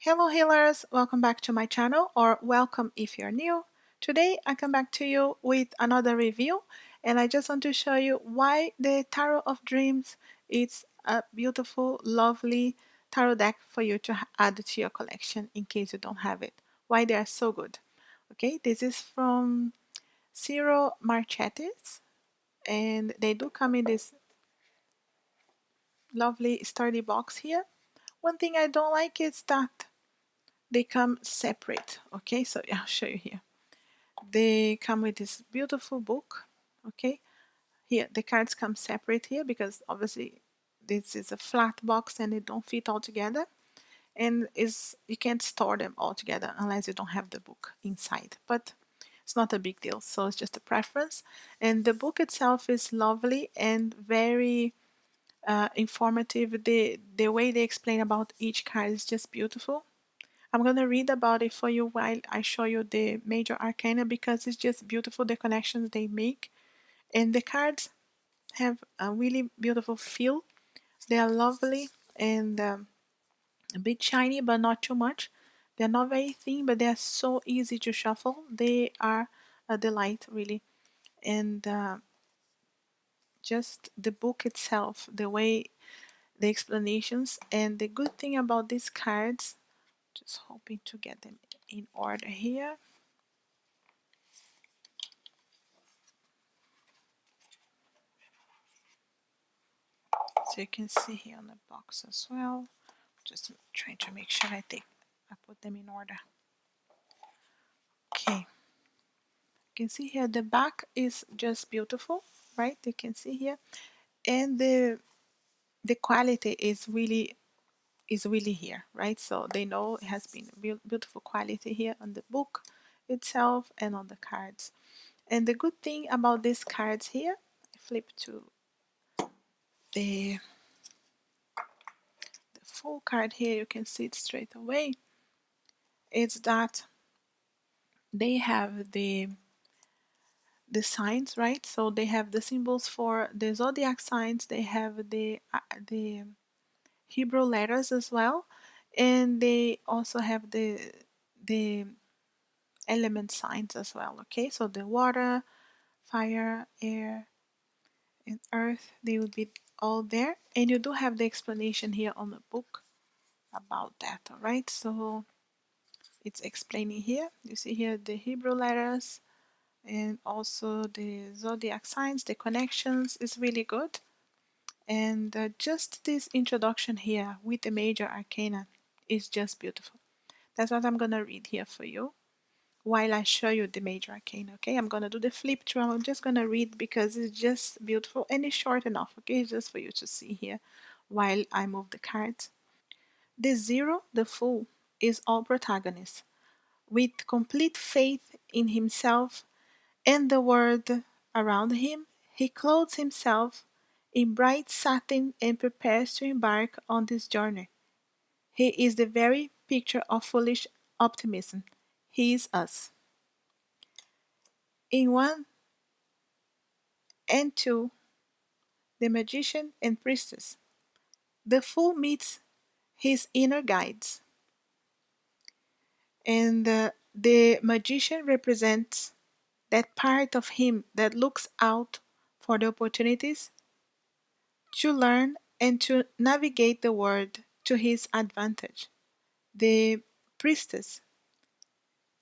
Hello healers, welcome back to my channel, or welcome if you're new. Today I come back to you with another review, and I just want to show you why the Tarot of Dreams is a beautiful, lovely tarot deck for you to add to your collection in case you don't have it. Why they are so good. Okay, this is from Ciro Marchetti's, and they do come in this lovely sturdy box here. One thing I don't like is that they come separate. Okay, so I'll show you here. They come with this beautiful book. Okay, here the cards come separate here because obviously this is a flat box and they don't fit all together, and is you can't store them all together unless you don't have the book inside, but it's not a big deal, so it's just a preference. And the book itself is lovely and very informative. The way they explain about each card is just beautiful. I'm going to read about it for you while I show you the major arcana because it's just beautiful, the connections they make. And the cards have a really beautiful feel. They are lovely and a bit shiny, but not too much. They're not very thin, but they're so easy to shuffle. They are a delight, really. And just the book itself, the way the explanations, and the good thing about these cards, just hoping to get them in order here. So you can see here on the box as well. Just trying to make sure I put them in order. Okay, you can see here the back is just beautiful, right? You can see here, and the quality is really here, right? So they know it has been beautiful quality here on the book itself and on the cards. And the good thing about these cards here, I flip to the full card here, you can see it straight away. It's that they have the signs, right? So they have the symbols for the zodiac signs. They have the Hebrew letters as well, and they also have the element signs as well. Okay, so the water, fire, air, and earth, they will be all there, and you do have the explanation here on the book about that. All right, so it's explaining here. You see here the Hebrew letters and also the zodiac signs, the connections is really good. And just this introduction here with the major arcana is just beautiful. That's what I'm going to read here for you while I show you the major arcana. Okay, I'm going to do the flip through. I'm just going to read because it's just beautiful and it's short enough. Okay, it's just for you to see here while I move the cards. The Zero, the Fool, is all protagonist. With complete faith in himself and the world around him, he clothes himself in bright satin and prepares to embark on this journey. He is the very picture of foolish optimism. He is us. In 1 and 2, the magician and priestess. The fool meets his inner guides, and the magician represents that part of him that looks out for the opportunities to learn and to navigate the world to his advantage. The priestess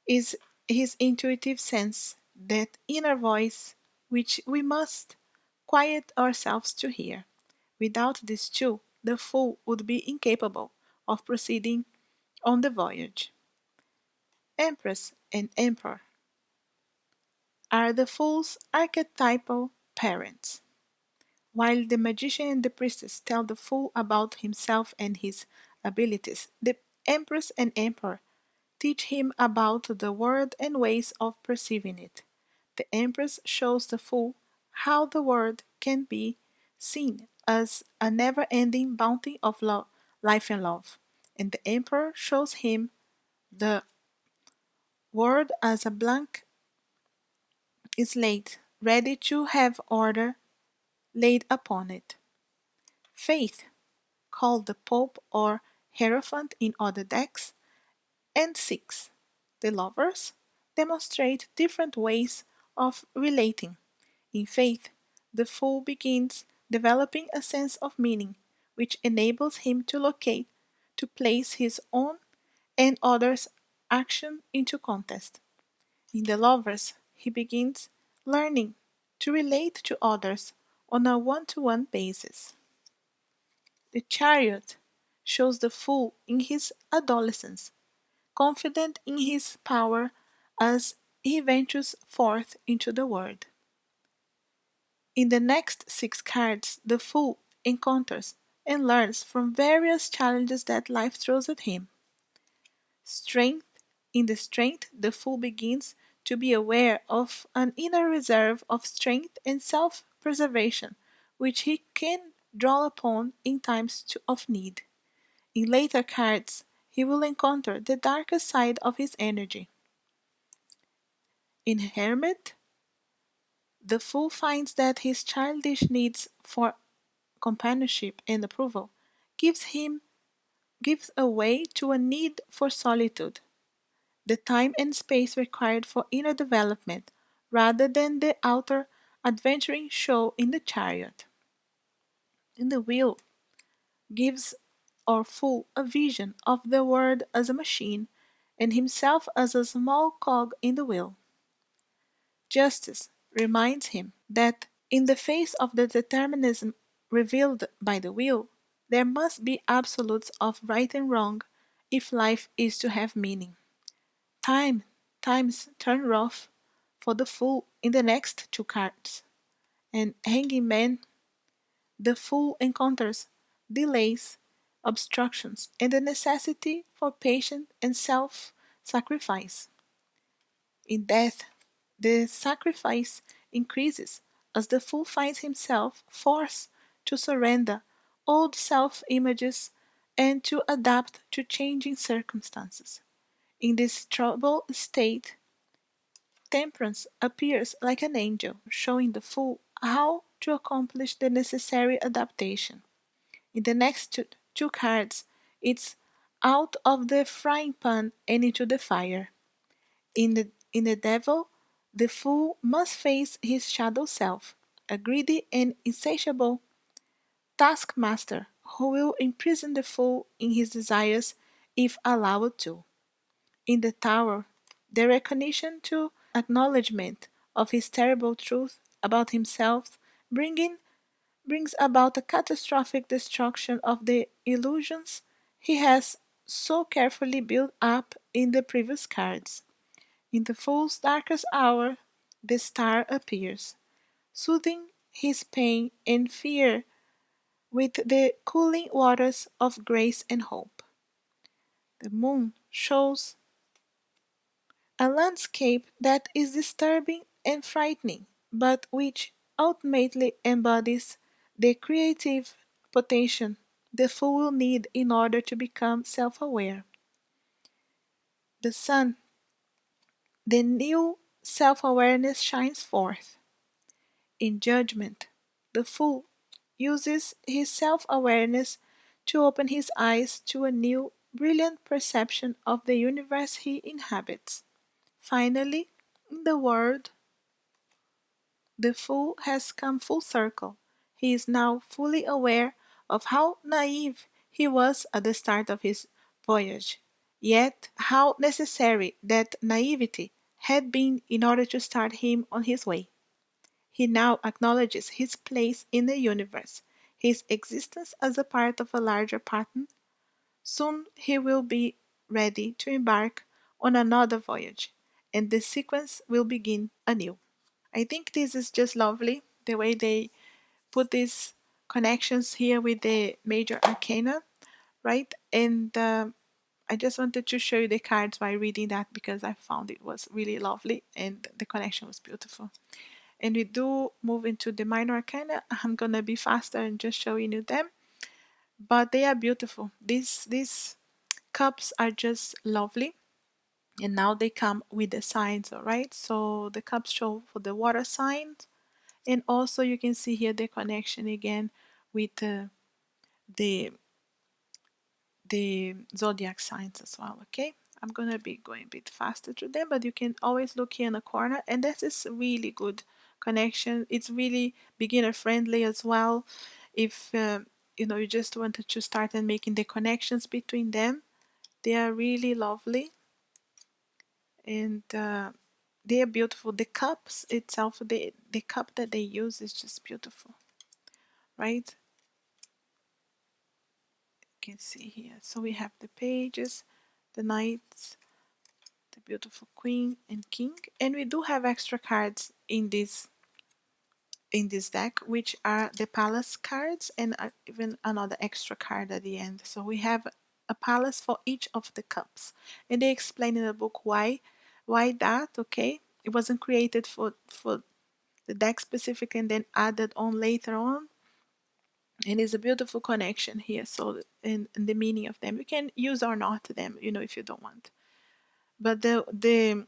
is his intuitive sense, that inner voice which we must quiet ourselves to hear. Without these two, the fool would be incapable of proceeding on the voyage. Empress and Emperor are the fool's archetypal parents. While the magician and the priestess tell the fool about himself and his abilities, the empress and emperor teach him about the world and ways of perceiving it. The empress shows the fool how the world can be seen as a never-ending bounty of life and love, and the emperor shows him the world as a blank slate ready to have order laid upon it. Faith, called the Pope or Hierophant in other decks, And 6. The lovers demonstrate different ways of relating. In faith, the fool begins developing a sense of meaning, which enables him to locate, to place his own and others' action into context. In the lovers, he begins learning to relate to others on a one-to-one basis. The chariot shows the fool in his adolescence, confident in his power as he ventures forth into the world. In the next 6 cards, the fool encounters and learns from various challenges that life throws at him. Strength. In the strength, the fool begins to be aware of an inner reserve of strength and self preservation, which he can draw upon in times of need. In later cards, he will encounter the darker side of his energy. In Hermit, the fool finds that his childish needs for companionship and approval gives way to a need for solitude, the time and space required for inner development, rather than the outer adventuring show in the chariot. In the wheel gives our fool a vision of the world as a machine and himself as a small cog in the wheel. Justice reminds him that in the face of the determinism revealed by the will, there must be absolutes of right and wrong if life is to have meaning. Time times turn rough for the fool in the next 2 cards, and Hanging Man, the fool encounters delays, obstructions, and the necessity for patience and self-sacrifice. In death, the sacrifice increases as the fool finds himself forced to surrender old self images and to adapt to changing circumstances. In this troubled state, Temperance appears like an angel, showing the fool how to accomplish the necessary adaptation. In the next 2 cards, it's out of the frying pan and into the fire. In the devil, the fool must face his shadow self, a greedy and insatiable taskmaster who will imprison the fool in his desires if allowed to. In the tower, the recognition to acknowledgement of his terrible truth about himself brings about a catastrophic destruction of the illusions he has so carefully built up in the previous cards. In the fool's darkest hour, the star appears, soothing his pain and fear with the cooling waters of grace and hope. The moon shows a landscape that is disturbing and frightening, but which ultimately embodies the creative potential the fool will need in order to become self aware. The sun, the new self awareness shines forth. In judgment, the fool uses his self awareness to open his eyes to a new, brilliant perception of the universe he inhabits. Finally, in the world, the fool has come full circle. He is now fully aware of how naive he was at the start of his voyage, yet how necessary that naivety had been in order to start him on his way. He now acknowledges his place in the universe, his existence as a part of a larger pattern. Soon he will be ready to embark on another voyage, and the sequence will begin anew. I think this is just lovely, the way they put these connections here with the major arcana, right? And I just wanted to show you the cards by reading that because I found it was really lovely and the connection was beautiful. And we do move into the minor arcana. I'm gonna be faster and just showing you them, but they are beautiful. These cups are just lovely. And now they come with the signs, all right? So the cups show for the water signs, and also you can see here the connection again with the the zodiac signs as well. Okay, I'm gonna be going a bit faster through them, but you can always look here in the corner, and that is really good connection. It's really beginner friendly as well. If you just wanted to start and making the connections between them, they are really lovely, and they are beautiful. The cups itself, the cup that they use is just beautiful, right? You can see here. So we have the pages, the knights, the beautiful queen and king, and we do have extra cards in this deck, which are the palace cards and even another extra card at the end. So we have a palace for each of the cups, and they explain in the book why that. Okay, it wasn't created for the deck specific and then added on later on, and it's a beautiful connection here. So in the meaning of them, you can use or not them, if you don't want. But the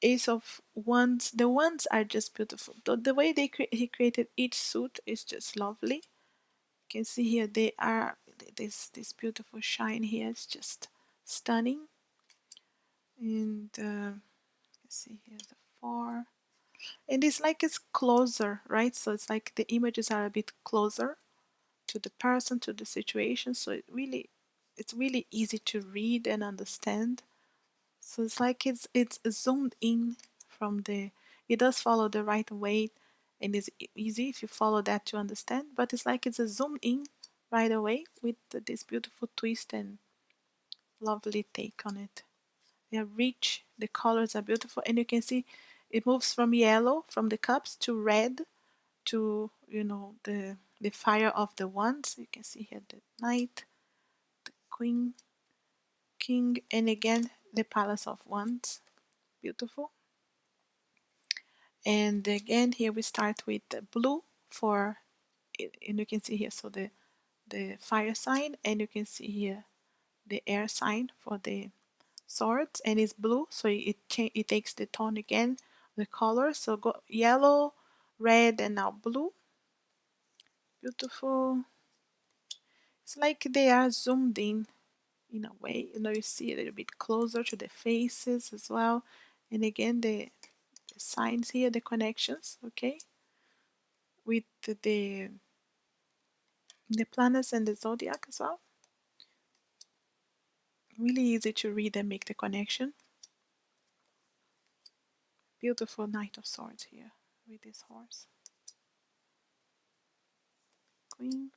Ace of Wands, the wands are just beautiful. The way he created each suit is just lovely. You can see here they are this beautiful shine here. It's just stunning. And let's see here the four, and it's like it's closer, right? So it's like the images are a bit closer to the person, to the situation. So it's really easy to read and understand. So it's like it's zoomed in from the. It does follow the right way, and it's easy if you follow that to understand. But it's like it's a zoom in right away with this beautiful twist and lovely take on it. They are rich. The colors are beautiful, and you can see it moves from yellow from the cups to red to the fire of the wands. You can see here the knight, the queen, king, and again the palace of wands. Beautiful. And again here we start with the blue for and you can see here, so the fire sign, and you can see here the air sign for the swords, and it's blue, so it takes the tone again, the color. So go yellow, red, and now blue. Beautiful. It's like they are zoomed in a way, you see a little bit closer to the faces as well. And again the signs here, the connections, okay, with the planets and the zodiac as well. Really easy to read and make the connection. Beautiful Knight of Swords here with this horse. Queen,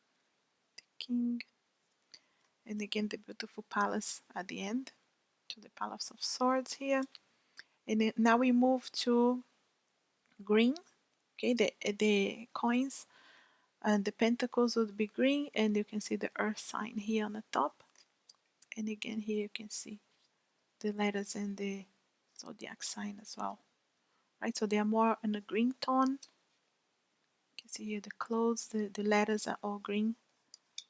the king, and again the beautiful palace at the end, to the Palace of Swords here. And now we move to green. Okay, the coins and the pentacles would be green, and you can see the earth sign here on the top. And again here you can see the letters and the zodiac sign as well. Right, so they are more in a green tone. You can see here the clothes, the letters are all green.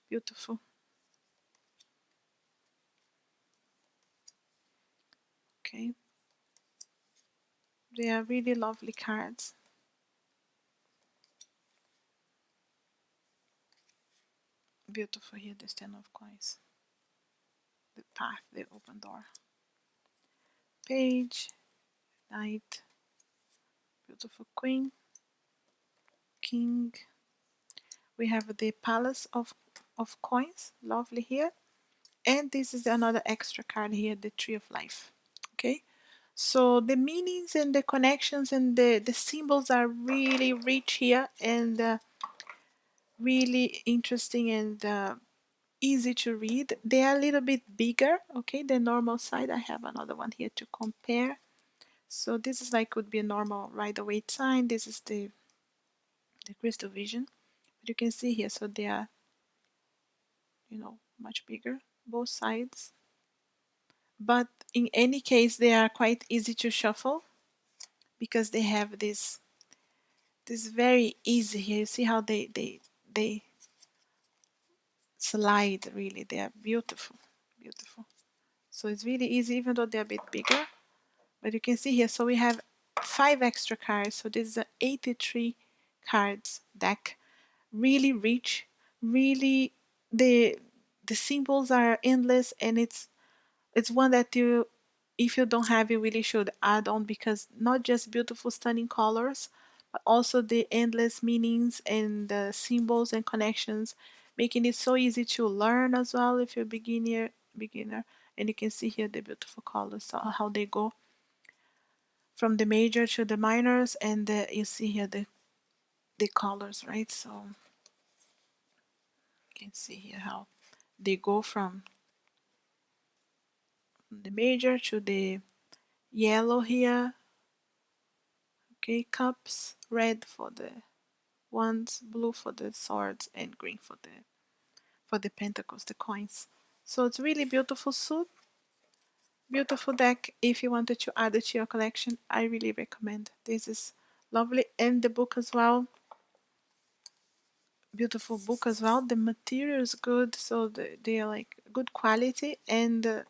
Beautiful. Okay, they are really lovely cards. Beautiful here, the Ten of Coins. The path, the open door. Page, knight, beautiful queen, king. We have the palace of coins, lovely here. And this is another extra card here, the tree of life. Okay, so the meanings and the connections and the symbols are really rich here, and really interesting and easy to read. They are a little bit bigger, okay, the normal side. I have another one here to compare. So this is like would be a normal Rider-Waite sign. This is the crystal vision. But you can see here, so they are, much bigger, both sides. But in any case, they are quite easy to shuffle because they have this very easy here. You see how they slide, really. They are beautiful, beautiful. So it's really easy, even though they're a bit bigger. But you can see here, so we have 5 extra cards. So this is an 83 cards deck. Really rich, really the symbols are endless, and it's one that if you don't have, you really should add on, because not just beautiful stunning colors, but also the endless meanings and the symbols and connections, making it so easy to learn as well if you're beginner. And you can see here the beautiful colors, so how they go from the major to the minors, and you see here the colors, right? So you can see here how they go from the major to the yellow here. Okay, cups, red for the wands, blue for the swords, and green for the pentacles, the coins. So it's really beautiful suit, beautiful deck. If you wanted to add it to your collection, I really recommend. This is lovely, and the book as well. Beautiful book as well. The material is good, so they are like good quality, and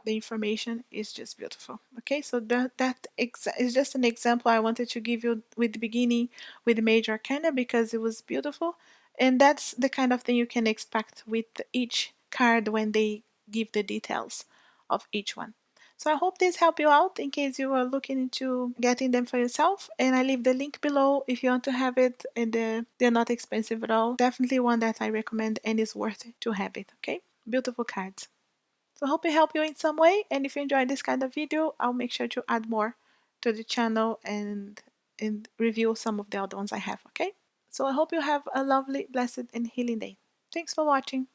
the information is just beautiful. Okay, so that is just an example I wanted to give you with the beginning with the major arcana, because it was beautiful, and that's the kind of thing you can expect with each card when they give the details of each one. So I hope this helped you out in case you are looking into getting them for yourself, and I leave the link below if you want to have it, and they're not expensive at all. Definitely one that I recommend, and it's worth it to have it. Okay, beautiful cards. So I hope it helped you in some way, and if you enjoyed this kind of video, I'll make sure to add more to the channel and review some of the other ones I have, okay? So I hope you have a lovely, blessed, and healing day. Thanks for watching.